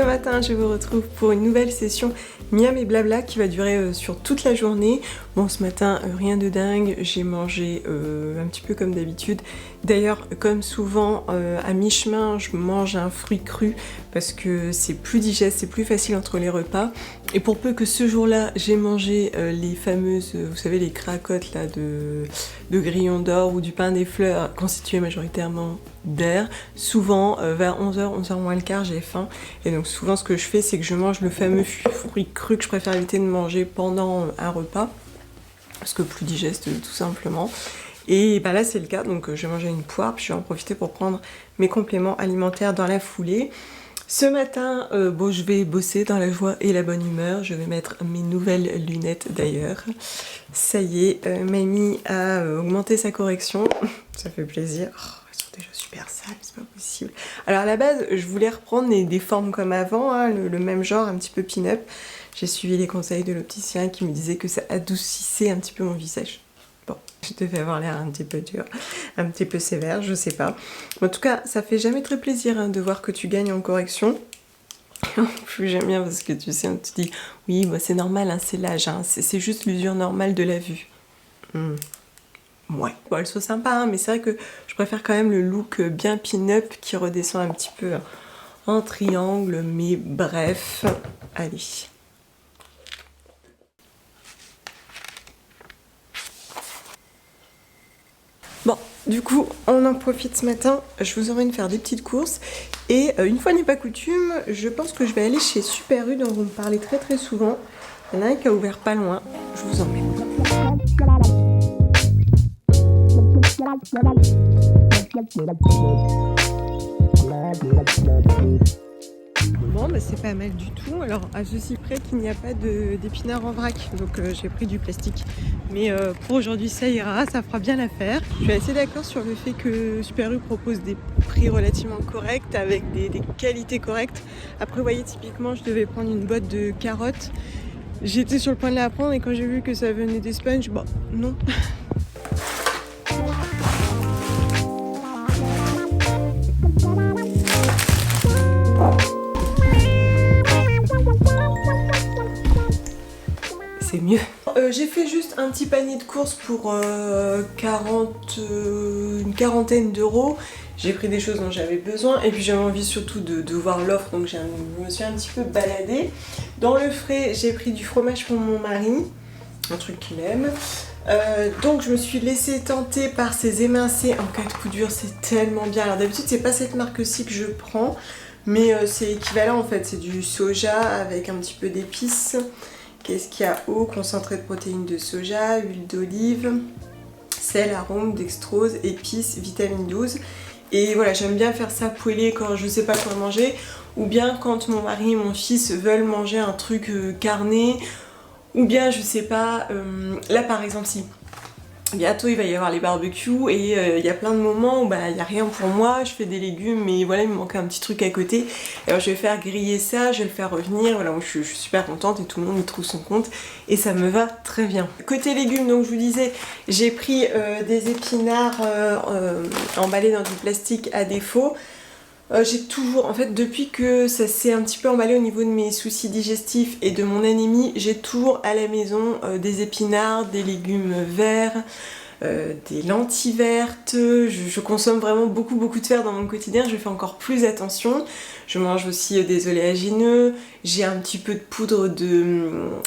matin, je vous retrouve pour une nouvelle session miam et blabla qui va durer sur toute la journée. Bon, ce matin, rien de dingue, j'ai mangé un petit peu comme d'habitude. D'ailleurs, comme souvent, à mi-chemin, je mange un fruit cru parce que c'est plus digeste, c'est plus facile entre les repas. Et pour peu que ce jour-là, j'ai mangé les fameuses, vous savez, les cracottes là, de grillons d'or ou du pain des fleurs constitué majoritairement d'air, souvent vers 11h, 11h moins le quart, j'ai faim. Et donc souvent ce que je fais, c'est que je mange le fameux fruit cru que je préfère éviter de manger pendant un repas, parce que plus digeste tout simplement. Et bah là c'est le cas, donc je vais manger une poire, puis je vais en profiter pour prendre mes compléments alimentaires dans la foulée. Ce matin, bon, je vais bosser dans la joie et la bonne humeur. Je vais mettre mes nouvelles lunettes d'ailleurs. Ça y est, Mamie a augmenté sa correction. Ça fait plaisir. Oh, elles sont déjà super sales, c'est pas possible. Alors à la base, je voulais reprendre des formes comme avant, hein, le même genre, un petit peu pin-up. J'ai suivi les conseils de l'opticien qui me disait que ça adoucissait un petit peu mon visage. Bon, je devais avoir l'air un petit peu dur, un petit peu sévère, je sais pas. En tout cas, ça fait jamais très plaisir hein, de voir que tu gagnes en correction. En plus, j'aime bien parce que tu sais, on te dit oui, bah, c'est normal, hein, c'est l'âge, hein, c'est juste l'usure normale de la vue. Ouais, bon, elles sont sympas, hein, mais c'est vrai que je préfère quand même le look bien pin-up qui redescend un petit peu en triangle, mais bref, allez. Bon, du coup, on en profite ce matin, je vous emmène faire des petites courses et une fois n'est pas coutume, je pense que je vais aller chez Super U dont vous me parlez très souvent. Il y en a un qui a ouvert pas loin, je vous emmène. Bon, bah c'est pas mal du tout. Alors, à ceci près qu'il n'y a pas d'épinards en vrac, donc j'ai pris du plastique. Mais pour aujourd'hui, ça ira, ça fera bien l'affaire. Je suis assez d'accord sur le fait que Super U propose des prix relativement corrects, avec des qualités correctes. Après, vous voyez, typiquement, je devais prendre une boîte de carottes. J'étais sur le point de la prendre et quand j'ai vu que ça venait d'Espagne, bon, non. C'est mieux. J'ai fait juste un petit panier de courses pour une quarantaine d'euros. J'ai pris des choses dont j'avais besoin et puis j'avais envie surtout de voir l'offre, donc je me suis un petit peu baladée. Dans le frais, j'ai pris du fromage pour mon mari, un truc qu'il aime. Donc je me suis laissée tenter par ces émincés en 4 coups durs, c'est tellement bien. Alors d'habitude c'est pas cette marque-ci que je prends, mais c'est équivalent en fait, c'est du soja avec un petit peu d'épices. Qu'est-ce qu'il y a? Eau, concentré de protéines de soja, huile d'olive, sel, arôme, dextrose, épices, vitamine 12. Et voilà, j'aime bien faire ça poêler quand je sais pas quoi manger, ou bien quand mon mari et mon fils veulent manger un truc carné, ou bien je sais pas, là par exemple si bientôt il va y avoir les barbecues et il y a plein de moments où bah il n'y a rien pour moi, je fais des légumes mais voilà il me manque un petit truc à côté. Alors je vais faire griller ça, je vais le faire revenir, voilà moi, je suis super contente et tout le monde y trouve son compte et ça me va très bien. Côté légumes, donc je vous disais, j'ai pris des épinards emballés dans du plastique à défaut. J'ai toujours, en fait depuis que ça s'est un petit peu emballé au niveau de mes soucis digestifs et de mon anémie, j'ai toujours à la maison des épinards, des légumes verts, des lentilles vertes. Je consomme vraiment beaucoup de fer dans mon quotidien, je fais encore plus attention. Je mange aussi des oléagineux, j'ai un petit peu de poudre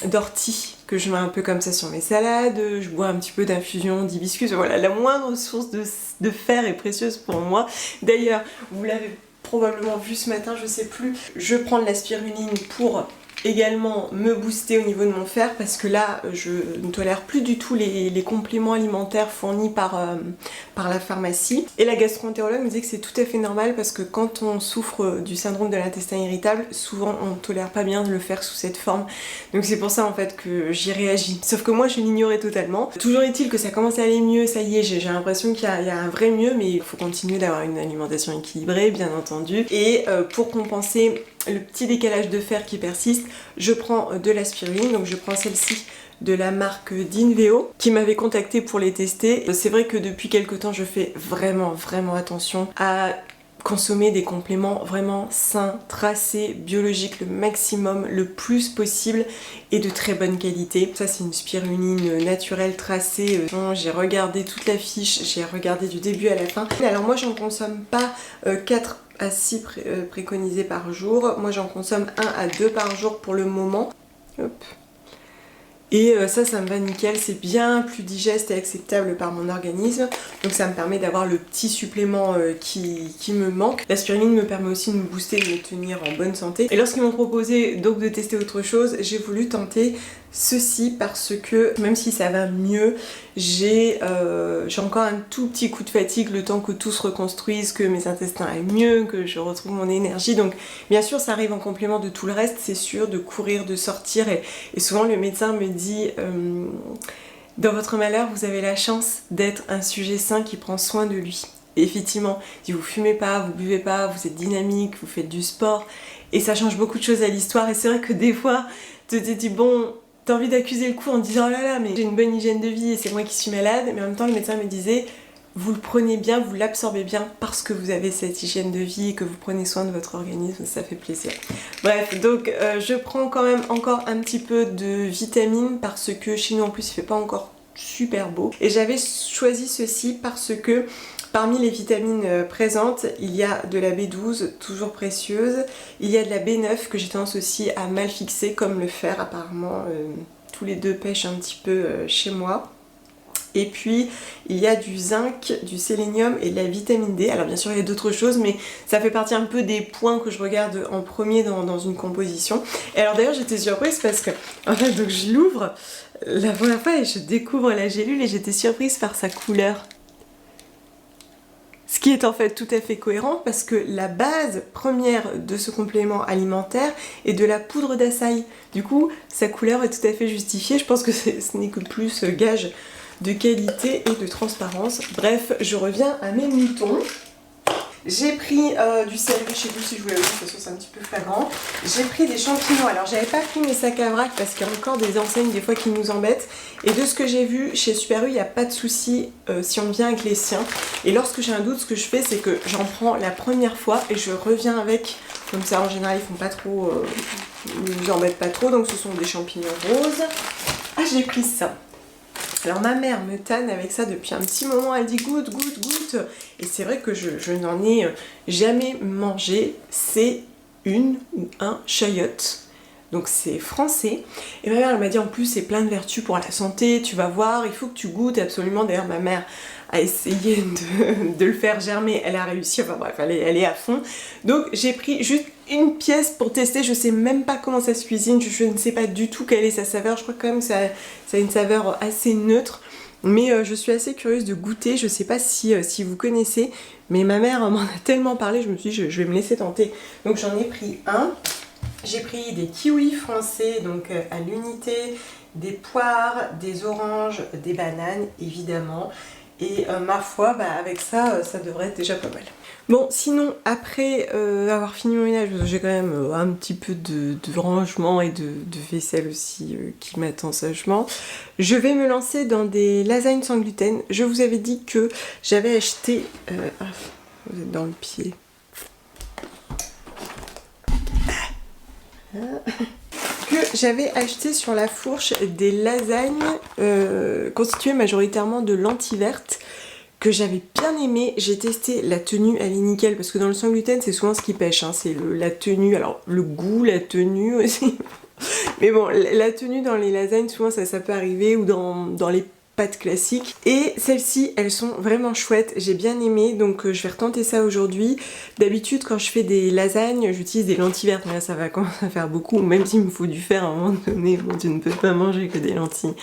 d'ortie que je mets un peu comme ça sur mes salades, je bois un petit peu d'infusion d'hibiscus. Voilà, la moindre source de fer est précieuse pour moi. D'ailleurs, vous l'avez probablement vu ce matin, je sais plus, je prends de la spiruline pour également me booster au niveau de mon fer parce que là je ne tolère plus du tout les compléments alimentaires fournis par la pharmacie. Et la gastro-entérologue me disait que c'est tout à fait normal parce que quand on souffre du syndrome de l'intestin irritable, souvent on ne tolère pas bien de le faire sous cette forme. Donc c'est pour ça en fait que j'y réagis. Sauf que moi je l'ignorais totalement. Toujours est-il que ça commence à aller mieux, ça y est, j'ai l'impression qu'il y a un vrai mieux, mais il faut continuer d'avoir une alimentation équilibrée bien entendu. Et pour compenser le petit décalage de fer qui persiste, je prends de la spiruline, donc je prends celle-ci de la marque d'Inveo qui m'avait contacté pour les tester. C'est vrai que depuis quelques temps je fais vraiment attention à consommer des compléments vraiment sains, tracés, biologiques le maximum, le plus possible et de très bonne qualité. Ça c'est une spiruline naturelle tracée, j'ai regardé toute la fiche, j'ai regardé du début à la fin. Alors moi j'en consomme pas 4 à 6 préconisés par jour, moi j'en consomme 1 à 2 par jour pour le moment. Hop. Et ça me va nickel, c'est bien plus digeste et acceptable par mon organisme. Donc ça me permet d'avoir le petit supplément qui me manque. La spiruline me permet aussi de me booster et de me tenir en bonne santé. Et lorsqu'ils m'ont proposé donc de tester autre chose, j'ai voulu tenter ceci parce que même si ça va mieux, j'ai encore un tout petit coup de fatigue le temps que tout se reconstruise, que mes intestins aillent mieux, que je retrouve mon énergie. Donc bien sûr ça arrive en complément de tout le reste, c'est sûr, de courir, de sortir. Et souvent le médecin me dit dans votre malheur vous avez la chance d'être un sujet sain qui prend soin de lui. Et effectivement, si vous fumez pas, vous buvez pas, vous êtes dynamique, vous faites du sport, et ça change beaucoup de choses à l'histoire. Et c'est vrai que des fois tu te dis bon, t'as envie d'accuser le coup en disant oh là là mais j'ai une bonne hygiène de vie et c'est moi qui suis malade, mais en même temps le médecin me disait vous le prenez bien, vous l'absorbez bien parce que vous avez cette hygiène de vie et que vous prenez soin de votre organisme, ça fait plaisir. Bref, donc je prends quand même encore un petit peu de vitamines parce que chez nous en plus il fait pas encore super beau. Et j'avais choisi ceci parce que parmi les vitamines présentes, il y a de la B12, toujours précieuse, il y a de la B9 que j'ai tendance aussi à mal fixer comme le fer apparemment, tous les deux pêchent un petit peu chez moi. Et puis il y a du zinc, du sélénium et de la vitamine D. Alors bien sûr il y a d'autres choses mais ça fait partie un peu des points que je regarde en premier dans une composition. Et alors d'ailleurs j'étais surprise parce que en fait donc je l'ouvre la première fois et je découvre la gélule et j'étais surprise par sa couleur. Ce qui est en fait tout à fait cohérent parce que la base première de ce complément alimentaire est de la poudre d'açaï. Du coup sa couleur est tout à fait justifiée, je pense que ce n'est que plus gage de qualité et de transparence. Bref, je reviens à mes moutons. J'ai pris du céleri, je sais plus si je vous l'ai dit, de toute façon c'est un petit peu flagrant. J'ai pris des champignons, alors j'avais pas pris mes sacs à vrac parce qu'il y a encore des enseignes des fois qui nous embêtent. Et de ce que j'ai vu chez Super U, il n'y a pas de souci si on vient avec les siens. Et lorsque j'ai un doute, ce que je fais c'est que j'en prends la première fois et je reviens avec, comme ça en général ils font pas trop, ils vous embêtent pas trop. Donc ce sont des champignons roses. Ah j'ai pris ça. Alors ma mère me tanne avec ça depuis un petit moment, elle dit goûte, goûte, goûte. Et c'est vrai que je n'en ai jamais mangé, c'est une ou un chayote. Donc c'est français. Et ma mère elle m'a dit en plus c'est plein de vertus pour la santé, tu vas voir, il faut que tu goûtes absolument. D'ailleurs ma mère a essayé de le faire germer, elle a réussi, enfin bref, elle est à fond. Donc j'ai pris juste une pièce pour tester, je sais même pas comment ça se cuisine, je ne sais pas du tout quelle est sa saveur, je crois quand même que ça a une saveur assez neutre. Mais je suis assez curieuse de goûter, je sais pas si vous connaissez, mais ma mère m'en a tellement parlé, je me suis dit je vais me laisser tenter. Donc j'en ai pris un, j'ai pris des kiwis français, donc à l'unité, des poires, des oranges, des bananes évidemment. Et ma foi, bah, avec ça, ça devrait être déjà pas mal. Bon, sinon, après avoir fini mon ménage, j'ai quand même un petit peu de rangement et de vaisselle aussi qui m'attend sagement. Je vais me lancer dans des lasagnes sans gluten. Je vous avais dit que j'avais acheté... vous êtes dans le pied. Que j'avais acheté sur la fourche des lasagnes constituées majoritairement de lentilles vertes que j'avais bien aimé. J'ai testé la tenue, elle est nickel parce que dans le sans gluten c'est souvent ce qui pêche, hein. C'est la tenue, alors le goût, la tenue aussi. Mais bon, la tenue dans les lasagnes souvent ça peut arriver, ou dans les pâtes classiques. Et celles-ci elles sont vraiment chouettes, j'ai bien aimé, donc je vais retenter ça aujourd'hui. D'habitude quand je fais des lasagnes j'utilise des lentilles vertes, mais là ça va commencer à faire beaucoup, même s'il me faut du fer à un moment donné, bon, tu ne peux pas manger que des lentilles.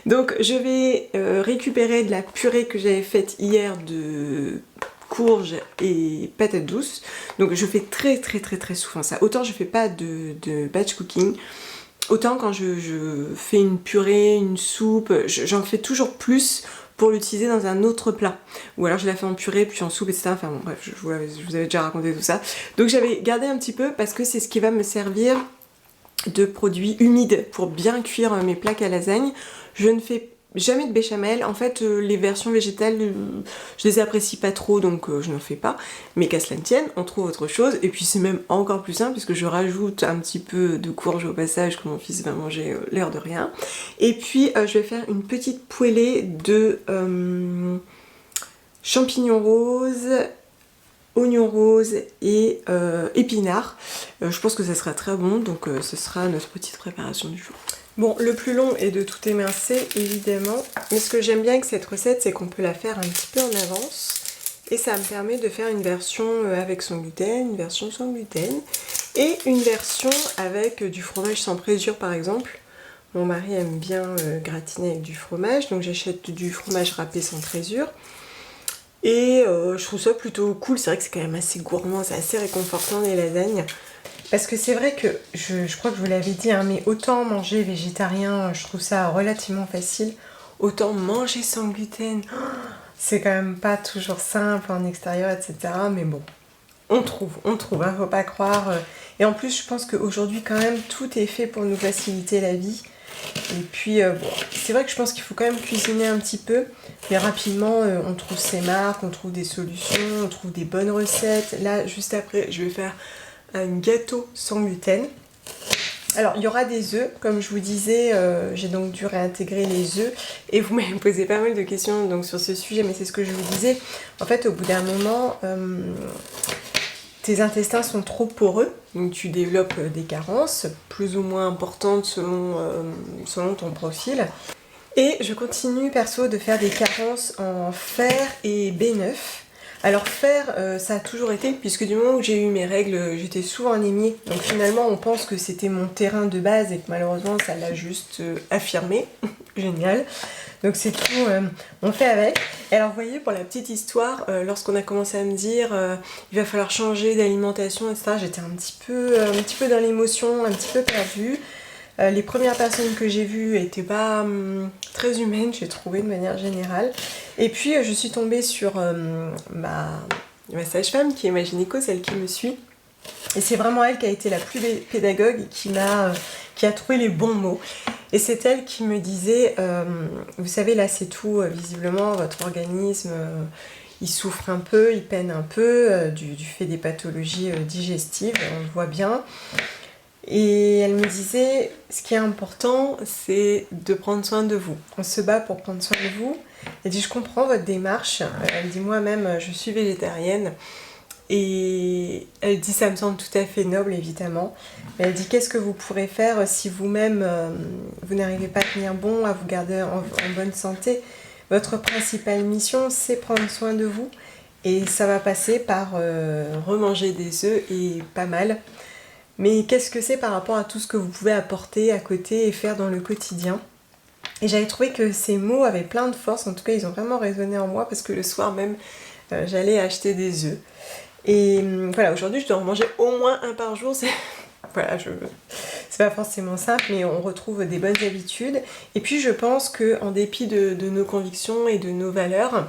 Donc je vais récupérer de la purée que j'avais faite hier de courge et patates douces. Donc je fais très souvent ça. Autant je fais pas de batch cooking, autant quand je fais une purée, une soupe, j'en fais toujours plus pour l'utiliser dans un autre plat. Ou alors je la fais en purée puis en soupe, etc. Enfin bon bref, je vous avais déjà raconté tout ça. Donc j'avais gardé un petit peu parce que c'est ce qui va me servir de produit humide pour bien cuire mes plaques à lasagne. Je ne fais Jamais de béchamel. En fait, les versions végétales, je les apprécie pas trop, donc je n'en fais pas. Mais qu'à cela ne tienne, on trouve autre chose. Et puis c'est même encore plus simple, puisque je rajoute un petit peu de courge au passage, que mon fils va manger l'air de rien. Et puis, je vais faire une petite poêlée de champignons roses, oignons roses et épinards. Je pense que ça sera très bon, donc ce sera notre petite préparation du jour. Bon, le plus long est de tout émincer, évidemment, mais ce que j'aime bien avec cette recette, c'est qu'on peut la faire un petit peu en avance, et ça me permet de faire une version avec son gluten, une version sans gluten, et une version avec du fromage sans présure, par exemple. Mon mari aime bien gratiner avec du fromage, donc j'achète du fromage râpé sans présure, et je trouve ça plutôt cool. C'est vrai que c'est quand même assez gourmand, c'est assez réconfortant les lasagnes. Parce que c'est vrai que, je crois que je vous l'avais dit, hein, mais autant manger végétarien, je trouve ça relativement facile, autant manger sans gluten, c'est quand même pas toujours simple en extérieur, etc. Mais bon, on trouve, hein, faut pas croire. Et en plus, je pense qu'aujourd'hui, quand même, tout est fait pour nous faciliter la vie. Et puis, bon, c'est vrai que je pense qu'il faut quand même cuisiner un petit peu, mais rapidement, on trouve ses marques, on trouve des solutions, on trouve des bonnes recettes. Là, juste après, je vais faire un gâteau sans gluten. Alors il y aura des œufs, comme je vous disais, j'ai donc dû réintégrer les œufs et vous m'avez posé pas mal de questions donc, sur ce sujet, mais c'est ce que je vous disais. En fait, au bout d'un moment, tes intestins sont trop poreux, donc tu développes des carences plus ou moins importantes selon ton profil. Et je continue perso de faire des carences en fer et B9. Alors fer, ça a toujours été, puisque du moment où j'ai eu mes règles, j'étais souvent anémiée. Donc finalement, on pense que c'était mon terrain de base et que malheureusement, ça l'a juste affirmé. Génial. Donc c'est tout, on fait avec. Et alors vous voyez, pour la petite histoire, lorsqu'on a commencé à me dire il va falloir changer d'alimentation, etc., j'étais un petit peu dans l'émotion, un petit peu perdue. Les premières personnes que j'ai vues n'étaient pas très humaines, j'ai trouvé de manière générale. Et puis je suis tombée sur ma sage-femme qui est ma gynéco, celle qui me suit. Et c'est vraiment elle qui a été la plus pédagogue, qui a trouvé les bons mots. Et c'est elle qui me disait, vous savez là c'est tout, visiblement votre organisme il souffre un peu, il peine un peu du fait des pathologies digestives, on le voit bien. Et elle me disait, ce qui est important, c'est de prendre soin de vous. On se bat pour prendre soin de vous. Elle dit, je comprends votre démarche. Elle dit, moi-même, je suis végétarienne. Et elle dit, ça me semble tout à fait noble, évidemment. Mais elle dit, qu'est-ce que vous pourrez faire si vous-même, vous n'arrivez pas à tenir bon, à vous garder en bonne santé? Votre principale mission, c'est prendre soin de vous. Et ça va passer par remanger des œufs et pas mal. Mais qu'est-ce que c'est par rapport à tout ce que vous pouvez apporter à côté et faire dans le quotidien? Et j'avais trouvé que ces mots avaient plein de force, en tout cas ils ont vraiment résonné en moi parce que le soir même j'allais acheter des œufs. Et voilà, aujourd'hui je dois en manger au moins un par jour, voilà, c'est pas forcément simple, mais on retrouve des bonnes habitudes. Et puis je pense qu'en dépit de nos convictions et de nos valeurs,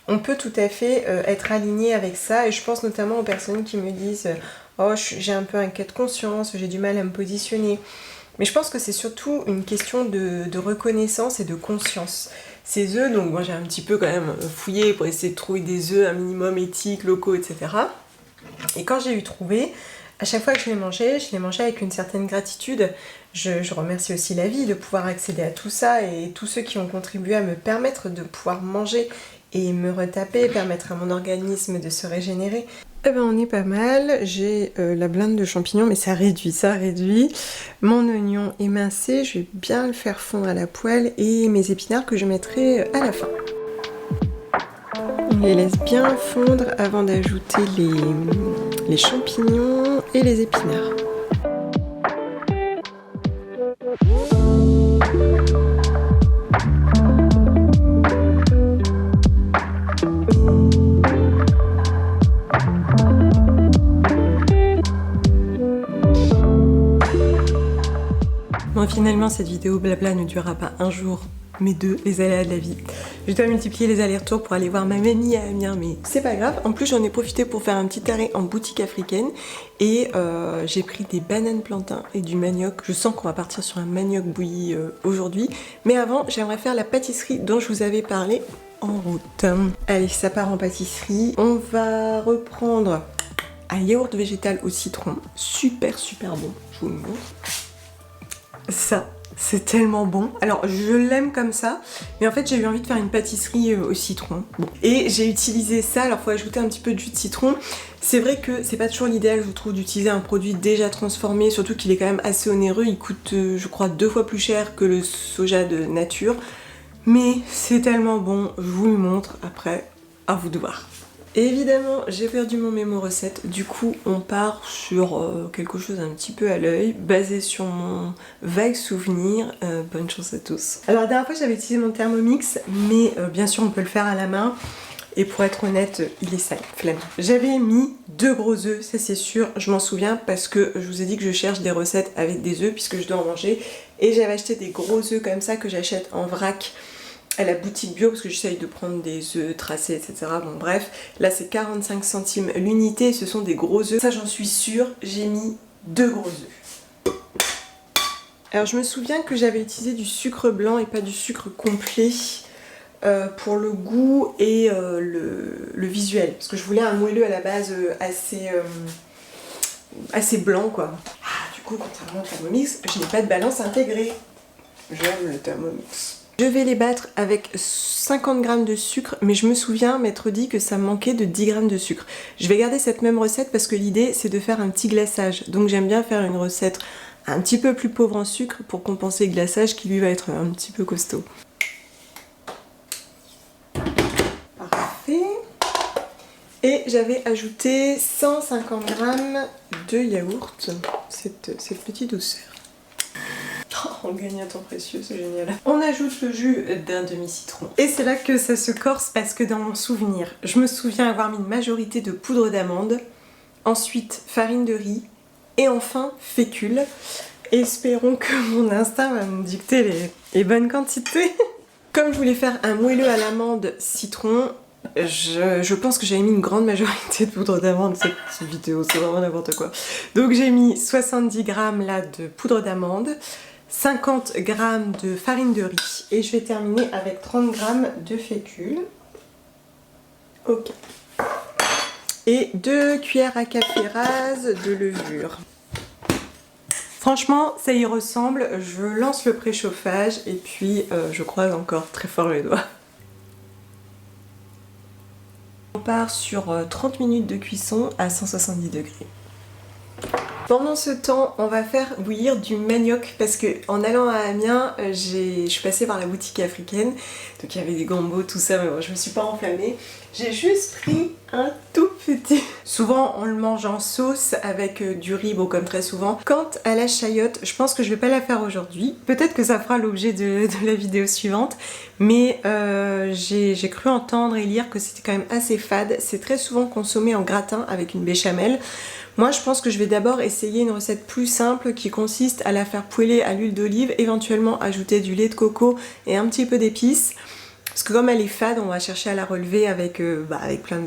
on peut tout à fait être aligné avec ça. Et je pense notamment aux personnes qui me disent oh, j'ai un peu un cas de conscience, j'ai du mal à me positionner. Mais je pense que c'est surtout une question de reconnaissance et de conscience. Ces œufs, donc moi j'ai un petit peu quand même fouillé pour essayer de trouver des œufs un minimum éthiques, locaux, etc. Et quand j'ai eu trouvé, à chaque fois que je les mangeais avec une certaine gratitude. Je remercie aussi la vie de pouvoir accéder à tout ça et tous ceux qui ont contribué à me permettre de pouvoir manger et me retaper, permettre à mon organisme de se régénérer. Eh ben on est pas mal, j'ai la blinde de champignons, mais ça réduit. Mon oignon émincé, je vais bien le faire fondre à la poêle et mes épinards que je mettrai à la fin. On les laisse bien fondre avant d'ajouter les champignons et les épinards. Bon, finalement, cette vidéo blabla ne durera pas un jour, mes deux, les aléas de la vie. Je dois multiplier les allers-retours pour aller voir ma mamie à Amiens, mais c'est pas grave. En plus, j'en ai profité pour faire un petit arrêt en boutique africaine et j'ai pris des bananes plantains et du manioc. Je sens qu'on va partir sur un manioc bouilli aujourd'hui. Mais avant, j'aimerais faire la pâtisserie dont je vous avais parlé en route. Allez, ça part en pâtisserie. On va reprendre un yaourt végétal au citron. Super bon, je vous le montre. Ça, c'est tellement bon. Alors, je l'aime comme ça, mais en fait, j'ai eu envie de faire une pâtisserie au citron. Bon. Et j'ai utilisé ça, alors il faut ajouter un petit peu de jus de citron. C'est vrai que c'est pas toujours l'idéal, je trouve, d'utiliser un produit déjà transformé, surtout qu'il est quand même assez onéreux. Il coûte, je crois, 2 fois plus cher que le soja de nature. Mais c'est tellement bon, je vous le montre après, à vous de voir. Évidemment, j'ai perdu mon mémo recette, du coup on part sur quelque chose un petit peu à l'œil, basé sur mon vague souvenir. Bonne chance à tous. Alors la dernière fois j'avais utilisé mon Thermomix, mais bien sûr on peut le faire à la main. Et pour être honnête, il est sale, flemme. J'avais mis 2 gros œufs, ça c'est sûr, je m'en souviens parce que je vous ai dit que je cherche des recettes avec des œufs puisque je dois en manger. Et j'avais acheté des gros œufs comme ça que j'achète en vrac à la boutique bio parce que j'essaye de prendre des œufs tracés, etc. Bon bref, là c'est 45 centimes l'unité, ce sont des gros œufs. Ça j'en suis sûre, j'ai mis 2 gros œufs. Alors je me souviens que j'avais utilisé du sucre blanc et pas du sucre complet pour le goût et le visuel. Parce que je voulais un moelleux à la base assez blanc quoi. Ah, du coup contrairement au Thermomix, je n'ai pas de balance intégrée. J'aime le Thermomix. Je vais les battre avec 50 g de sucre, mais je me souviens m'être dit que ça me manquait de 10 g de sucre. Je vais garder cette même recette parce que l'idée c'est de faire un petit glaçage. Donc j'aime bien faire une recette un petit peu plus pauvre en sucre pour compenser le glaçage qui lui va être un petit peu costaud. Parfait. Et j'avais ajouté 150 g de yaourt, cette petite douceur. On gagne un temps précieux, c'est génial. On ajoute le jus d'un demi-citron. Et c'est là que ça se corse parce que dans mon souvenir, je me souviens avoir mis une majorité de poudre d'amande, ensuite farine de riz et enfin fécule. Espérons que mon instinct va me dicter les bonnes quantités. Comme je voulais faire un moelleux à l'amande citron, je pense que j'avais mis une grande majorité de poudre d'amande. Cette vidéo, c'est vraiment n'importe quoi. Donc j'ai mis 70 g là de poudre d'amande, 50 g de farine de riz et je vais terminer avec 30 g de fécule. Ok. Et 2 cuillères à café rases de levure. Franchement, ça y ressemble. Je lance le préchauffage et puis je croise encore très fort les doigts. On part sur 30 minutes de cuisson à 170 degrés. Pendant ce temps, on va faire bouillir du manioc parce que en allant à Amiens, je suis passée par la boutique africaine, donc il y avait des gambos, tout ça, mais bon, je me suis pas enflammée. J'ai juste pris un tout petit. Souvent, on le mange en sauce avec du riz, bon comme très souvent. Quant à la chayotte, je pense que je vais pas la faire aujourd'hui. Peut-être que ça fera l'objet de la vidéo suivante, mais j'ai cru entendre et lire que c'était quand même assez fade. C'est très souvent consommé en gratin avec une béchamel. Moi je pense que je vais d'abord essayer une recette plus simple qui consiste à la faire poêler à l'huile d'olive, éventuellement ajouter du lait de coco et un petit peu d'épices. Parce que comme elle est fade, on va chercher à la relever avec plein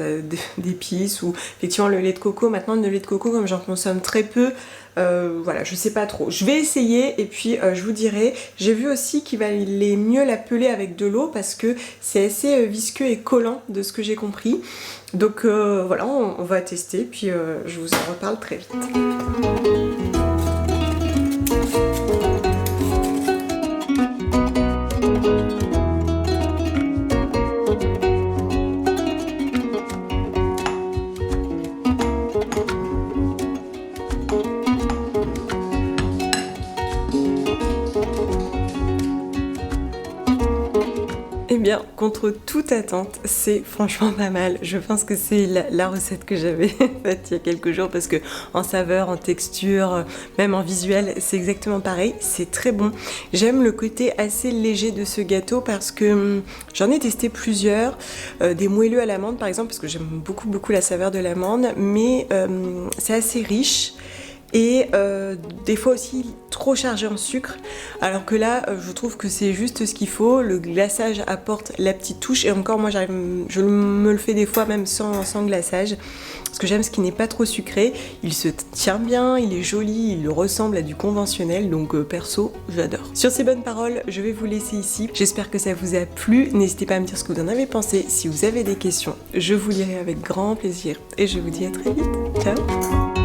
d'épices ou effectivement le lait de coco. Maintenant le lait de coco comme j'en consomme très peu, voilà je sais pas trop. Je vais essayer et puis je vous dirai. J'ai vu aussi qu'il valait mieux la peler avec de l'eau parce que c'est assez visqueux et collant de ce que j'ai compris. Donc voilà on va tester puis je vous en reparle très vite. Eh bien, contre toute attente, c'est franchement pas mal. Je pense que c'est la recette que j'avais faite il y a quelques jours parce que en saveur, en texture, même en visuel, c'est exactement pareil. C'est très bon. J'aime le côté assez léger de ce gâteau parce que j'en ai testé plusieurs. Des moelleux à l'amande par exemple parce que j'aime beaucoup la saveur de l'amande, mais c'est assez riche. et des fois aussi trop chargé en sucre, alors que là je trouve que c'est juste ce qu'il faut. Le glaçage apporte la petite touche, et encore moi je me le fais des fois même sans glaçage, parce que j'aime ce qui n'est pas trop sucré. Il se tient bien, il est joli, il ressemble à du conventionnel, donc perso j'adore. Sur ces bonnes paroles, je vais vous laisser ici. J'espère que ça vous a plu, n'hésitez pas à me dire ce que vous en avez pensé. Si vous avez des questions, je vous lirai avec grand plaisir, et je vous dis à très vite. Ciao.